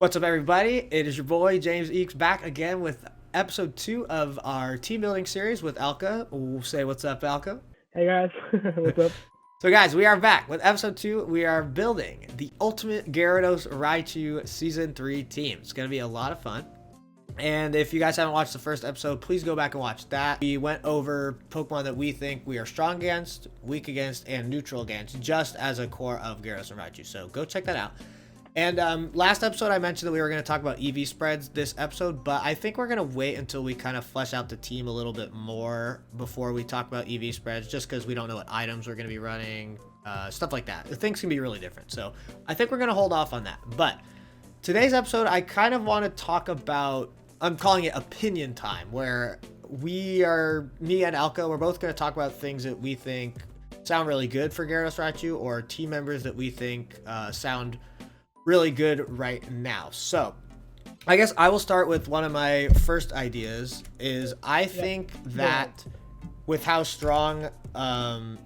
What's up, everybody? It is your boy James Eeks back again with episode 2 of our team building series with Alca. We'll say what's up, Alca. Hey guys, what's up? So, guys, we are back with episode 2. We are building the ultimate Gyarados Raichu season 3 team. It's going to be a lot of fun. And if you guys haven't watched the first episode, please go back and watch that. We went over Pokemon that we think we are strong against, weak against, and neutral against, just as a core of Gyarados and Raichu. So go check that out. And last episode I mentioned that we were going to talk about EV spreads this episode, but I think we're going to wait until we kind of flesh out the team a little bit more before we talk about EV spreads, just because we don't know what items we're going to be running, stuff like that. Things can be really different, so I think we're going to hold off on that. But today's episode, I kind of want to talk about, I'm calling it opinion time, where me and Alca, we're both going to talk about things that we think sound really good for Gyarados Raichu, or team members that we think sound really good right now. So I guess I will start with one of my first ideas is I think that with how strong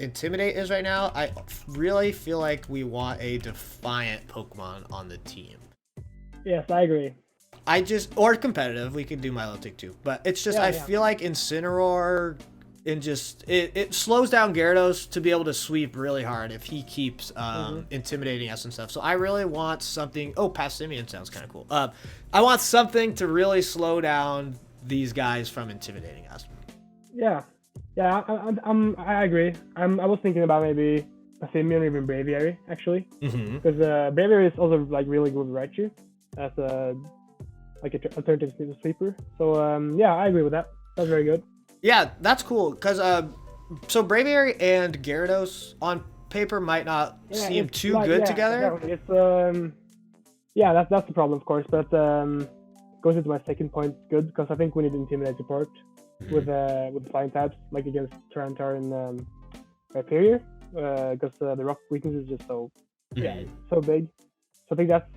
Intimidate is right now, I really feel like we want a Defiant Pokemon on the team. Yes, I agree. Or competitive, we could do Milotic too, but it's just I feel like Incineroar and just it slows down Gyarados to be able to sweep really hard if he keeps intimidating us and stuff. So I really want something. Oh, Passimian sounds kind of cool. I want something to really slow down these guys from intimidating us. I agree. I was thinking about maybe Passimian or even Braviary actually, because Braviary is also like really good with Raichu as a alternative sweeper. So I agree with that. That's very good. Yeah, that's cool, because so Braviary and Gyarados on paper might not seem too good together. Exactly. It's that's the problem, of course, but goes into my second point good, because I think we need Intimidate support with flying types, like against Tyranitar and Hyperior, because the rock weakness is just so so big. So I think that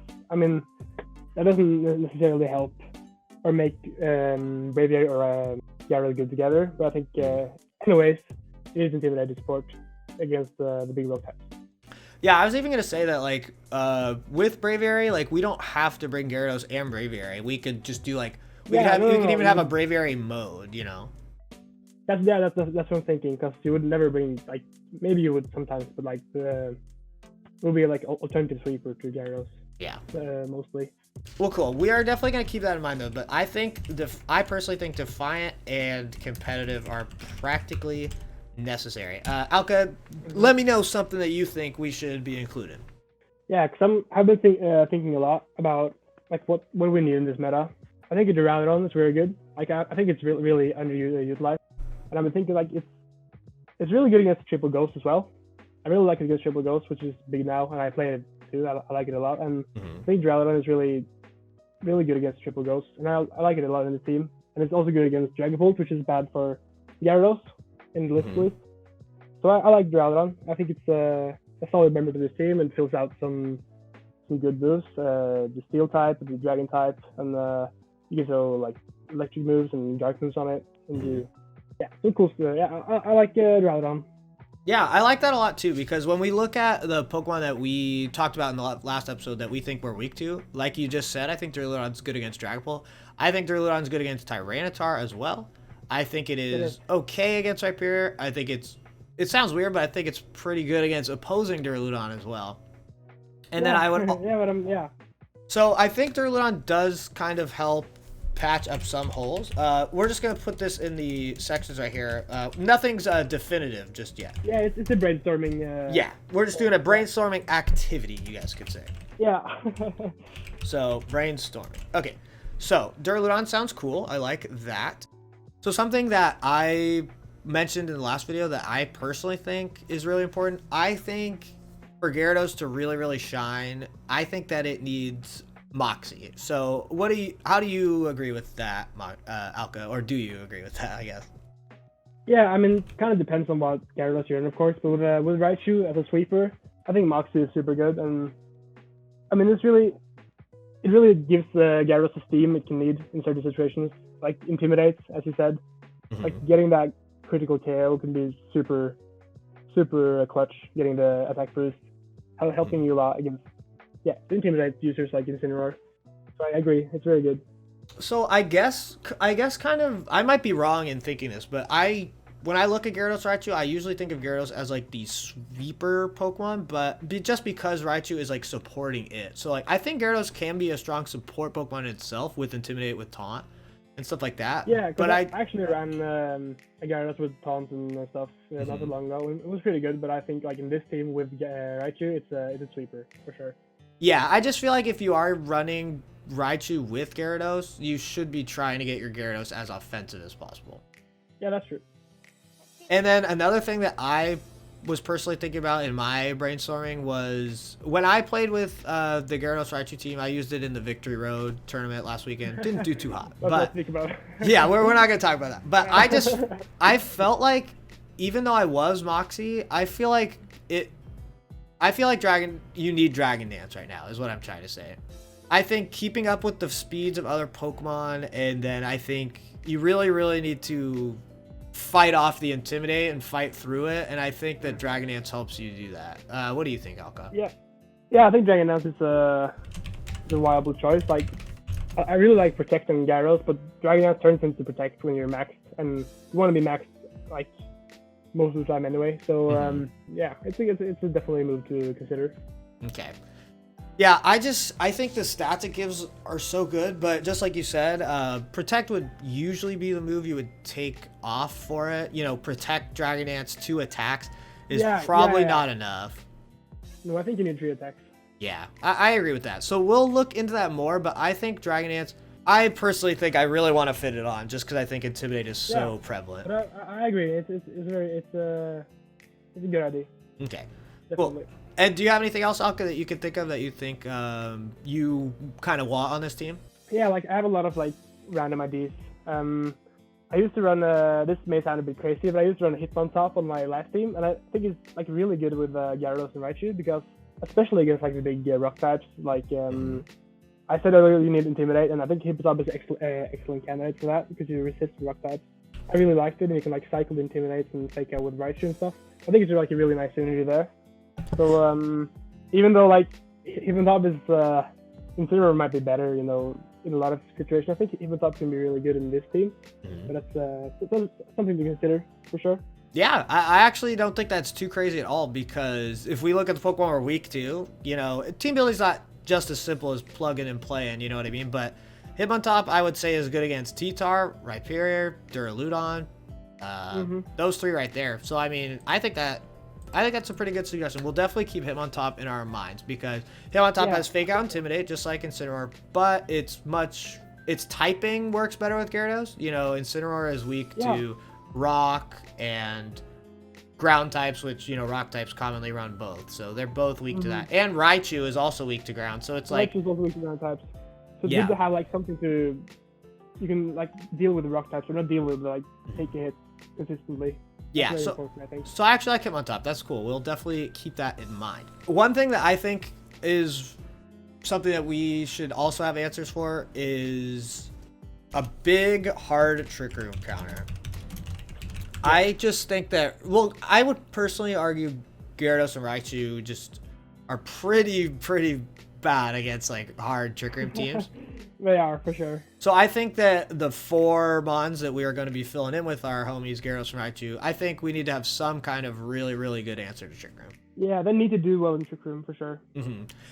doesn't necessarily help or make Braviary or Gyarados good together, but I think anyways it is Intimidate support against the big rock types. Yeah, I was even gonna say that like with Braviary, like we don't have to bring Gyarados and Braviary. We could just do like we could even have a Braviary mode, you know. That's what I'm thinking, because you would never bring, like, maybe you would sometimes, but like it would be like alternative sweeper to Gyarados. Yeah. Mostly. Well, cool. We are definitely going to keep that in mind, though. But I think, I personally think Defiant and Competitive are practically necessary. Alca, let me know something that you think we should be including. Yeah, because I've been thinking a lot about like what we need in this meta. I think the Duraludon is very good. Like I think it's really underutilized, and I've been thinking like it's really good against Triple Ghost as well. I really like it against Triple Ghost, which is big now, and I play it too. I like it a lot, and I think Duraludon is really good against Triple Ghost, and I like it a lot in the team. And it's also good against Dragapult, which is bad for Gyarados in the list list. So I like Duraludon. I think it's a solid member to this team and fills out some good moves. The Steel type, the Dragon type, and you can throw like electric moves and dark moves on it. And some cool stuff. I like Duraludon. Yeah, I like that a lot too, because when we look at the Pokemon that we talked about in the last episode that we think we're weak to, like you just said, I think Duraludon's good against Dragapult. I think Duraludon's good against Tyranitar as well. I think it is okay against Hyperior. I think it sounds weird, but I think it's pretty good against opposing Duraludon as well. And then I would So I think Duraludon does kind of help patch up some holes. We're just gonna put this in the sections right here. Nothing's definitive just yet. Yeah, it's a brainstorming. Yeah, we're just doing a brainstorming activity, you guys could say. Yeah. So brainstorming. Okay, so Duraludon sounds cool. I like that. So something that I mentioned in the last video that I personally think is really important. I think for Gyarados to really shine, I think that it needs Moxie. So how do you agree with that, Alca, or do you agree with that, I guess? Yeah, kind of depends on what Gyarados you're in, of course, but with Raichu as a sweeper, I think Moxie is super good, and it really gives Gyarados the steam it can need in certain situations, like Intimidate, as you said. Like getting that critical KO can be super clutch, getting the attack boost, helping you a lot against intimidate users like Incineroar. So I agree. It's very good. So I guess kind of I might be wrong in thinking this, but when I look at Gyarados Raichu, I usually think of Gyarados as like the sweeper Pokemon, but just because Raichu is like supporting it. So like I think Gyarados can be a strong support Pokemon itself with Intimidate, with Taunt and stuff like that. Yeah, but I actually ran a Gyarados with Taunt and stuff not too long ago. It was pretty good, but I think like in this team with Raichu, it's a sweeper for sure. Yeah, I just feel like if you are running Raichu with Gyarados, you should be trying to get your Gyarados as offensive as possible. Yeah, that's true. And then another thing that I was personally thinking about in my brainstorming was when I played with the Gyarados Raichu team, I used it in the Victory Road tournament last weekend. Didn't do too hot. Let's think about it. Yeah, we're not going to talk about that. But I felt like, even though I was Moxie, I feel like you need Dragon Dance right now, is what I'm trying to say. I think keeping up with the speeds of other Pokemon, and then I think you really, really need to fight off the Intimidate and fight through it, and I think that Dragon Dance helps you do that. What do you think, Alca? Yeah, I think Dragon Dance is a viable choice. Like, I really like Protect and Gyarados, but Dragon Dance turns into Protect when you're maxed, and you want to be maxed like most of the time anyway. So yeah, I think it's definitely a move to consider. Okay. Yeah, I think the stats it gives are so good, but just like you said, Protect would usually be the move you would take off for it. You know, Protect, Dragon Dance, 2 attacks is probably not enough. No, I think you need 3 attacks. Yeah, I agree with that. So we'll look into that more, but I think Dragon Dance, I personally think I really want to fit it on just because I think Intimidate is so prevalent. But I agree. It's a good idea. Okay. Definitely. Cool. And do you have anything else, Alca, that you can think of that you think you kind of want on this team? Yeah, like I have a lot of like random ideas. I used to run this may sound a bit crazy, but I used to run a Hitmontop on my last team, and I think it's like really good with Gyarados and Raichu, because especially against like the big rock types. Like I said earlier, you need Intimidate, and I think Hitmontop is excellent candidate for that because you resist rock types. I really liked it, and you can like cycle the Intimidate and take out with Raichu and stuff. I think it's like a really nice synergy there. So even though like Hitmontop is Incineroar might be better, you know, in a lot of situations, I think Hitmontop can be really good in this team. But that's something to consider for sure. Yeah, I actually don't think that's too crazy at all, because if we look at the Pokemon we're weak to, you know, team building's not just as simple as plugging and playing, you know what I mean? But Hitmontop, I would say, is good against T-Tar, Rhyperior, Duraludon, those 3 right there. So I mean, I think that's a pretty good suggestion. We'll definitely keep Hitmontop in our minds, because Hitmontop has Fake Out, Intimidate, just like Incineroar, but its typing works better with Gyarados. You know, Incineroar is weak to Rock and Ground types, which, you know, Rock types commonly run both, so they're both weak to that. And Raichu is also weak to Ground, so it's like... Raichu's also weak to Ground types. So it's good to have like something to... You can like deal with the Rock types, or not deal with, but like take a hit consistently. Yeah, so I actually like Hitmontop. That's cool. We'll definitely keep that in mind. One thing that I think is something that we should also have answers for is a big, hard Trick Room counter. I just think that, well, I would personally argue Gyarados and Raichu just are pretty bad against like hard Trick Room teams. They are, for sure. So I think that the 4 mons that we are going to be filling in with our homies Gyarados and Raichu, I think we need to have some kind of really good answer to Trick Room. Yeah, they need to do well in Trick Room for sure.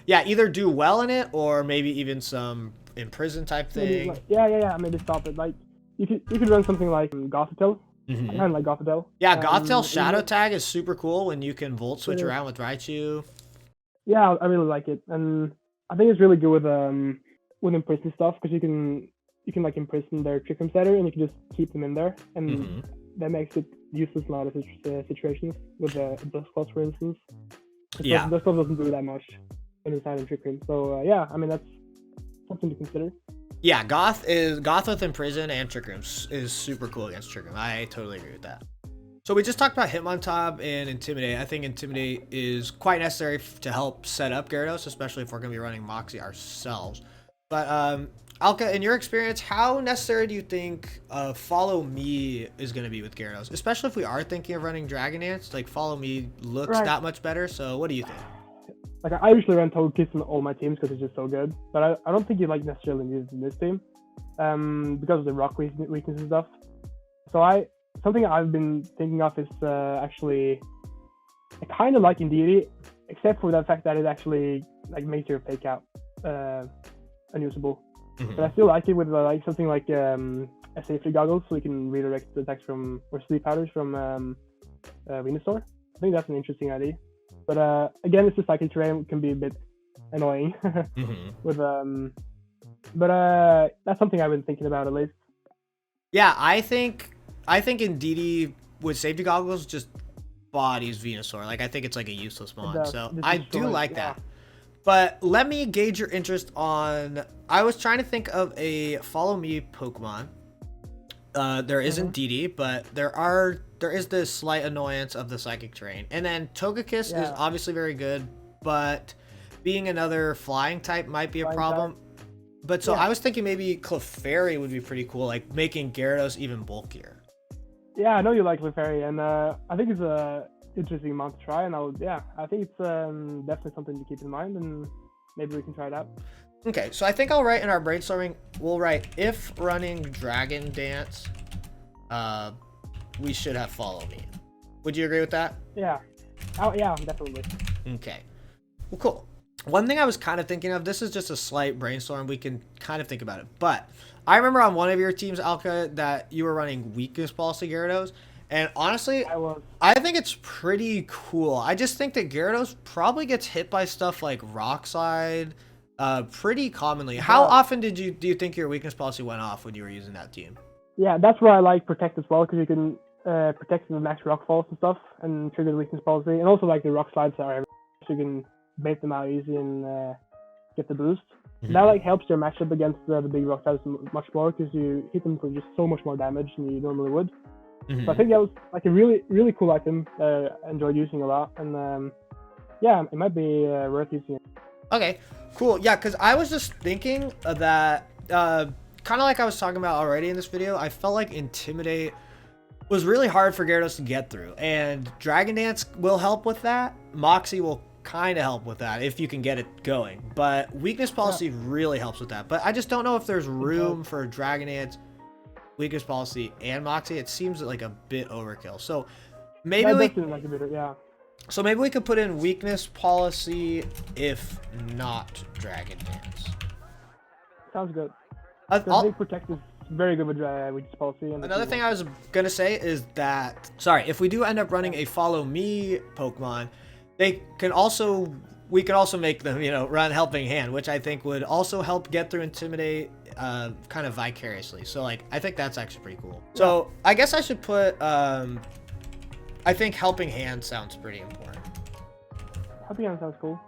Yeah, either do well in it, or maybe even some imprison type thing. Like, yeah. Maybe stop it. Like you could run something like Gothitelle. I kind of like Gothitelle. Yeah, Gothitelle Shadow Tag is super cool when you can Volt Switch around with Raichu. Yeah, I really like it, and I think it's really good with imprison stuff, because you can like imprison their Trick Room setter, and you can just keep them in there, and that makes it useless in a lot of situations with Dusclops, for instance. Dusclops doesn't do that much inside of Trick Room, so yeah, I mean that's something to consider. Yeah, Goth with Imprison and Trick Room is super cool against Trick Room. I totally agree with that. So we just talked about Hitmontop and Intimidate. I think Intimidate is quite necessary to help set up Gyarados, especially if we're going to be running Moxie ourselves. But Alca, in your experience, how necessary do you think Follow Me is going to be with Gyarados? Especially if we are thinking of running Dragon Dance, like Follow Me looks that much better. So what do you think? like I usually run Togekiss in all my teams because it's just so good. But I don't think you like necessarily need it in this team, because of the rock weakness and stuff. So something I've been thinking of is actually I kind of like Indeedee, except for the fact that it actually like makes your fake out unusable. But I still like it with like something like a safety goggles, so you can redirect the attacks from or sleep powders from Venusaur. I think that's an interesting idea. But again, it's just like terrain can be a bit annoying with but that's something I've been thinking about at least. Yeah, I think Indeedee with safety goggles just bodies Venusaur. Like I think it's like a useless mon. So I do like that. But let me gauge your interest on. I was trying to think of a follow me Pokemon. There isn't Indeedee, but there is this slight annoyance of the psychic terrain. And then Togekiss is obviously very good, but being another flying type might be a problem. But so I was thinking maybe Clefairy would be pretty cool, like making Gyarados even bulkier. Yeah, I know you like Clefairy, and I think it's a interesting mon to try. And I think it's definitely something to keep in mind, and maybe we can try it out. Okay, so I think I'll write in our brainstorming, we'll write if running Dragon Dance, we should have follow me. Would you agree with that? Yeah. Oh yeah, definitely. Okay. Well, cool. One thing I was kind of thinking of, this is just a slight brainstorm, we can kind of think about it, but I remember on one of your teams, Alca, that you were running weakness policy Gyarados, and honestly, I think it's pretty cool. I just think that Gyarados probably gets hit by stuff like Rock Slide pretty commonly. How often do you think your weakness policy went off when you were using that team? Yeah, that's where I like Protect as well, because you can protect the max rock falls and stuff and trigger the weakness policy, and also like the Rock Slides are everywhere, so you can bait them out easy and get the boost. That like helps your matchup against the big rock types much more, because you hit them for just so much more damage than you normally would. So I think that was like a really, really cool item. I enjoyed using a lot, and yeah, it might be worth using it. Okay, cool. Yeah, because I was just thinking that kind of like I was talking about already in this video, I felt like Intimidate was really hard for Gyarados to get through, and Dragon Dance will help with that. Moxie will kind of help with that if you can get it going, but weakness policy really helps with that. But I just don't know if there's room for Dragon Dance, weakness policy, and Moxie. It seems like a bit overkill. So maybe so maybe we could put in weakness policy, if not Dragon Dance. Sounds good. I think Protect is very good with weakness policy. And another thing I was gonna say is that, sorry, if we do end up running a follow me Pokemon, we can also make them, run Helping Hand, which I think would also help get through Intimidate kind of vicariously. So like, I think that's actually pretty cool. So I guess I should put, I think Helping Hand sounds pretty important. Helping Hand sounds cool.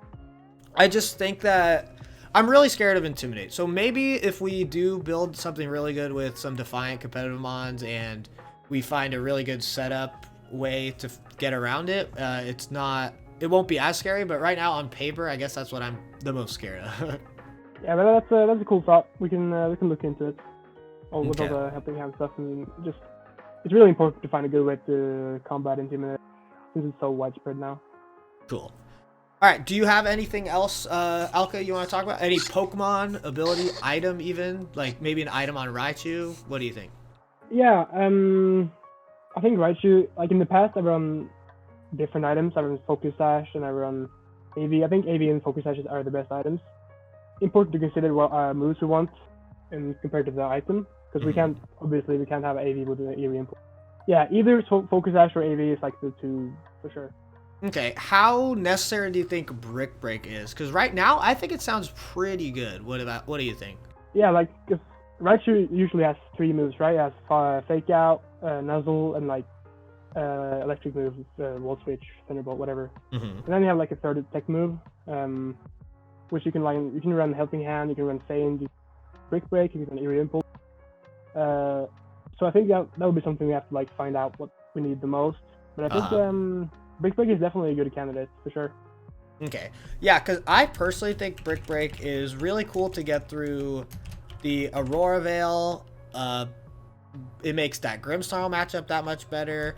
I just think that I'm really scared of Intimidate. So maybe if we do build something really good with some Defiant competitive mons, and we find a really good setup way to get around it, it won't be as scary, but right now on paper, I guess that's what I'm the most scared of. Yeah, but that's a cool thought. We can look into it with all the Helping Hand stuff, and just it's really important to find a good way to combat Intimidate since it's so widespread now. Cool. All right, do you have anything else, Alca, you want to talk about? Any Pokemon ability, item even? Like maybe an item on Raichu? What do you think? Yeah, I think Raichu, like in the past, I've run different items. I run Focus Sash and I run AV. I think AV and Focus Sashes are the best items. Important to consider what moves we want and compared to the item, because we can't have AV with an EV input. Yeah, either Focus Sash or AV is like the two for sure. Okay, how necessary do you think Brick Break is? Because right now, I think it sounds pretty good. What do you think? Yeah, like, if Raichu usually has 3 moves, right? It has Fake Out, Nuzzle, and like electric moves, Wall Switch, Thunderbolt, whatever. And then you have like a third tech move, which you can run Helping Hand, you can run Feint, Brick Break, you can run Eerie Impulse. So I think that would be something we have to like find out what we need the most. But I think Brick Break is definitely a good candidate for sure. Okay, yeah, because I personally think Brick Break is really cool to get through the Aurora Veil. It makes that Grimmsnarl matchup that much better,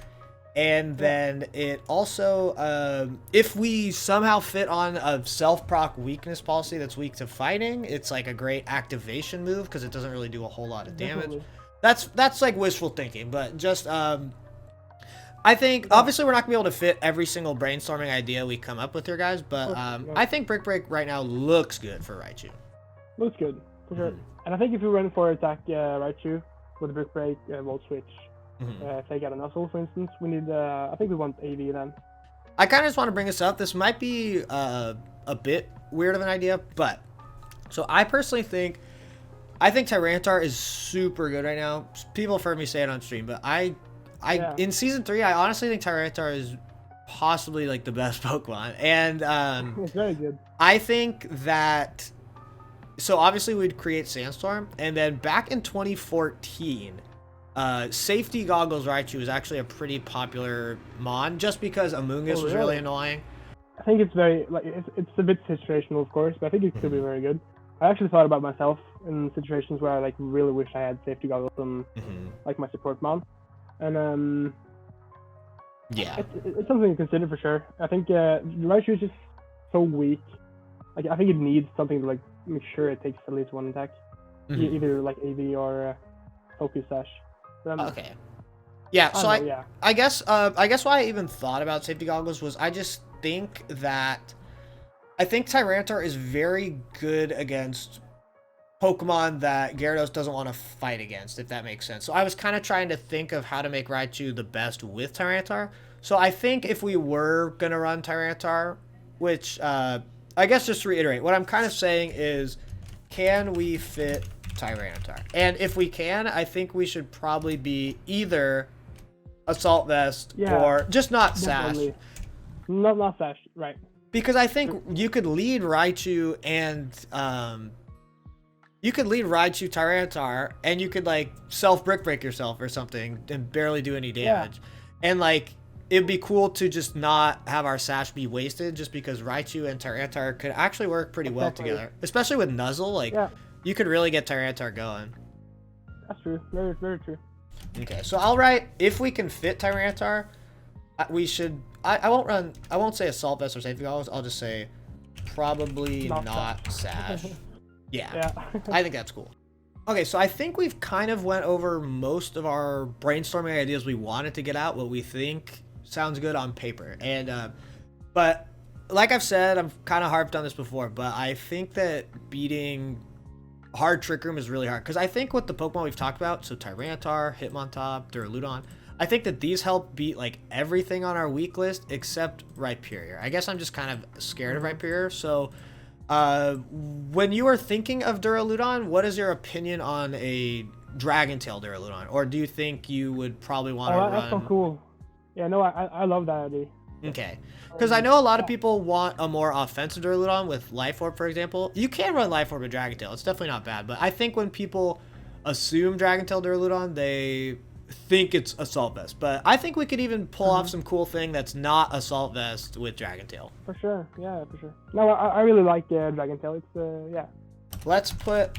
And then it also, if we somehow fit on a self-proc weakness policy that's weak to fighting, it's like a great activation move because it doesn't really do a whole lot of damage. Definitely. That's like wishful thinking, but just I think obviously we're not gonna be able to fit every single brainstorming idea we come up with here, guys. But I think Brick Break right now looks good for Raichu. Looks good for sure. And I think if we run for attack Raichu with Brick Break, Volt Switch, take out a Nuzzle, for instance, we need. I think we want AV then. I kind of just want to bring this up. This might be a bit weird of an idea, but so I personally think Tyranitar is super good right now. People have heard me say it on stream, but in season 3, I honestly think Tyranitar is possibly like the best Pokemon, and it's very good. I think that. So obviously we'd create Sandstorm, and then back in 2014. Safety Goggles Raichu is actually a pretty popular mon, just because Amoonguss was really annoying. I think it's very, like, it's a bit situational, of course, but I think it could be very good. I actually thought about myself in situations where I like really wish I had Safety Goggles on like my support mon, and yeah, it's something to consider for sure. I think Raichu is just so weak. Like I think it needs something to like make sure it takes at least one attack, either like AV or Focus Sash. Okay. Yeah, so I guess why I even thought about Safety Goggles was I just think that I think Tyranitar is very good against Pokemon that Gyarados doesn't want to fight against, if that makes sense. So I was kind of trying to think of how to make Raichu the best with Tyranitar. So I think if we were going to run Tyranitar, which I guess just to reiterate, what I'm kind of saying is, can we fit Tyranitar? And if we can, I think we should probably be either Assault Vest or just not Sash. Not Sash, right. Because I think you could lead Raichu and Tyranitar, and you could like Brick Break yourself or something and barely do any damage. And like it'd be cool to just not have our Sash be wasted, just because Raichu and Tyranitar could actually work pretty well together, especially with Nuzzle. Like you could really get Tyranitar going. That's true. Very, very true. Okay, so I'll write, if we can fit Tyranitar, we should. I won't say Assault Vest or Safety Goggles. I'll just say probably not Sash. Yeah. I think that's cool. Okay, so I think we've kind of went over most of our brainstorming ideas we wanted to get out, what we think sounds good on paper. And but like I've said, I've kind of harped on this before, but I think that beating hard Trick Room is really hard, because I think with the Pokemon we've talked about, so Tyranitar, Hitmontop, Duraludon, I think that these help beat like everything on our weak list except Rhyperior. I guess I'm just kind of scared of Rhyperior. So when you are thinking of Duraludon, what is your opinion on a Dragon Tail Duraludon? Or do you think you would probably want to run... that's so cool. Yeah, no, I love that idea. Okay. Because I know a lot of people want a more offensive Duraludon with Life Orb, for example. You can run Life Orb with Dragon Tail. It's definitely not bad. But I think when people assume Dragon Tail Duraludon, they think it's Assault Vest. But I think we could even pull off some cool thing that's not Assault Vest with Dragon Tail. For sure. Yeah, for sure. No, I really like Dragon Tail. It's, yeah. Let's put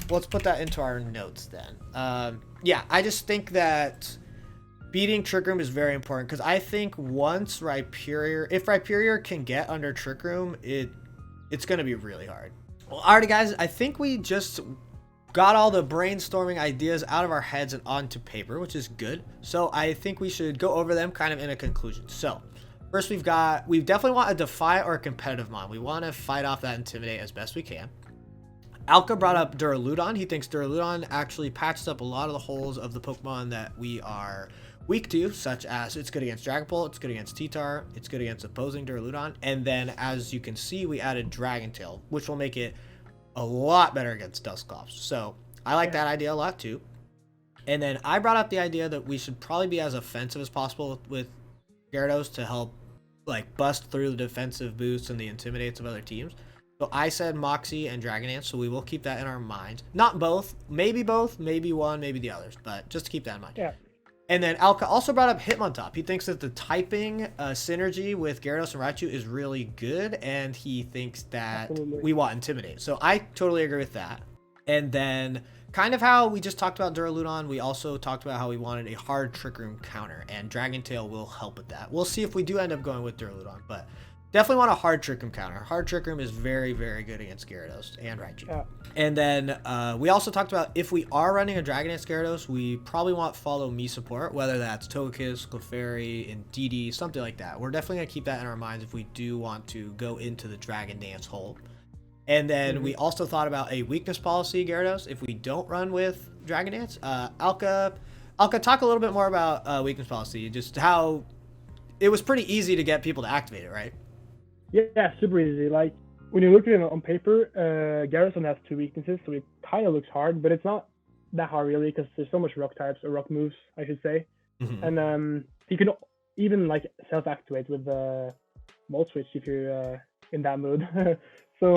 that into our notes then. Yeah, I just think that beating Trick Room is very important, because I think once Rhyperior, if Rhyperior can get under Trick Room, it's going to be really hard. Well, alrighty guys, I think we just got all the brainstorming ideas out of our heads and onto paper, which is good. So I think we should go over them kind of in a conclusion. So first we definitely want a Defy or a competitive mon. We want to fight off that Intimidate as best we can. Alca brought up Duraludon. He thinks Duraludon actually patches up a lot of the holes of the Pokemon that we are weak to, such as it's good against Dragapult, it's good against T-Tar, it's good against opposing Duraludon, and then as you can see, we added Dragon Tail, which will make it a lot better against Dusclops. So I like that idea a lot too. And then I brought up the idea that we should probably be as offensive as possible with Gyarados to help like bust through the defensive boosts and the intimidates of other teams. So I said Moxie and Dragon Dance, so we will keep that in our minds. Not both, maybe one, maybe the others, but just to keep that in mind. Yeah. And then Alca also brought up Hitmontop. He thinks that the typing synergy with Gyarados and Raichu is really good, and he thinks that we want Intimidate. So I totally agree with that. And then kind of how we just talked about Duraludon, we also talked about how we wanted a hard Trick Room counter, and Dragon Tail will help with that. We'll see if we do end up going with Duraludon, but definitely want a hard Trick Room counter. Hard Trick Room is very, very good against Gyarados and Raichu. Yeah. And then we also talked about if we are running a Dragon Dance Gyarados, we probably want Follow Me support, whether that's Togekiss, Clefairy, Indeedee, something like that. We're definitely going to keep that in our minds if we do want to go into the Dragon Dance hole. And then we also thought about a weakness policy Gyarados if we don't run with Dragon Dance. Alca, talk a little bit more about weakness policy, just how it was pretty easy to get people to activate it, right? Yeah, super easy. Like, when you look at it on paper, Gyarados has 2 weaknesses, so it kind of looks hard, but it's not that hard really, because there's so much rock types, or rock moves, I should say. And you can even like self-activate with Volt Switch if you're in that mood. So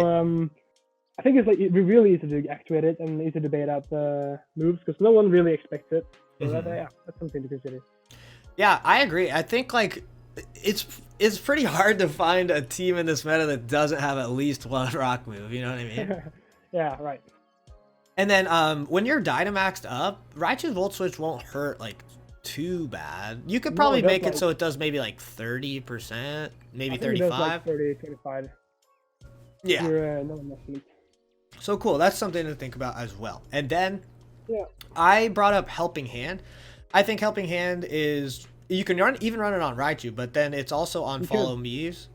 I think it's like really easy to activate it and easy to bait out the moves, because no one really expects it. So that's something to consider. Yeah, I agree. I think like it's pretty hard to find a team in this meta that doesn't have at least one rock move. You know what I mean? Yeah, right. And then when you're Dynamaxed up, Raichu's Volt Switch won't hurt like too bad. You could probably make it so it does maybe like 30%, maybe 35. Like 30, 25. Yeah. No enough meat. So cool. That's something to think about as well. And then I brought up Helping Hand. I think Helping Hand is, you can even run it on Raichu, but then it's also on Follow Me's.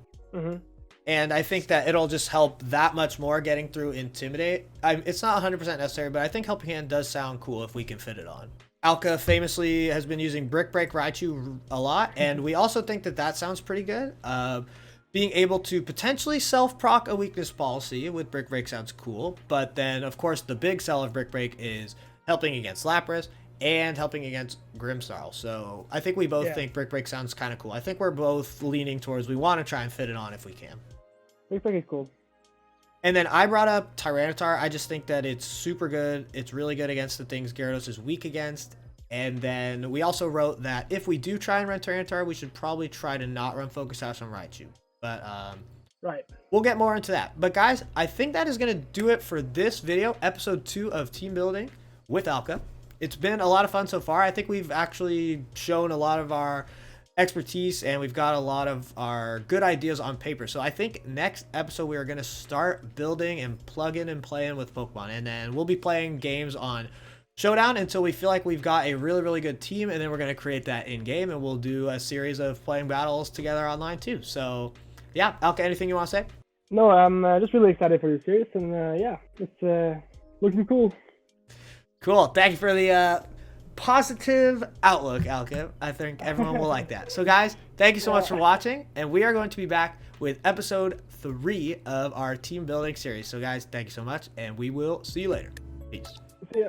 And I think that it'll just help that much more getting through Intimidate. It's not 100% necessary, but I think Helping Hand does sound cool if we can fit it on. Alca famously has been using Brick Break Raichu a lot, and we also think that that sounds pretty good. Being able to potentially self-proc a weakness policy with Brick Break sounds cool, but then, of course, the big sell of Brick Break is helping against Lapras and helping against Grimmsnarl. So I think we both think Brick Break sounds kind of cool. I think we're both leaning towards we want to try and fit it on if we can. Brick Break is cool. And then I brought up Tyranitar. I just think that it's super good. It's really good against the things Gyarados is weak against. And then we also wrote that if we do try and run Tyranitar, we should probably try to not run Focus Sash on Raichu. But we'll get more into that. But guys, I think that is going to do it for this video, episode 2 of Team Building with Alca. It's been a lot of fun so far. I think we've actually shown a lot of our expertise, and we've got a lot of our good ideas on paper. So I think next episode we are going to start building and plugging and playing with Pokemon, and then we'll be playing games on Showdown until we feel like we've got a really, really good team, and then we're going to create that in game, and we'll do a series of playing battles together online too. So yeah, Alca, anything you want to say? No, I'm just really excited for this series, and it's looking cool. Cool. Thank you for the positive outlook, Alca. I think everyone will like that. So guys, thank you so much for watching, and we are going to be back with episode 3 of our Team Building series. So guys, thank you so much, and we will see you later. Peace. See ya.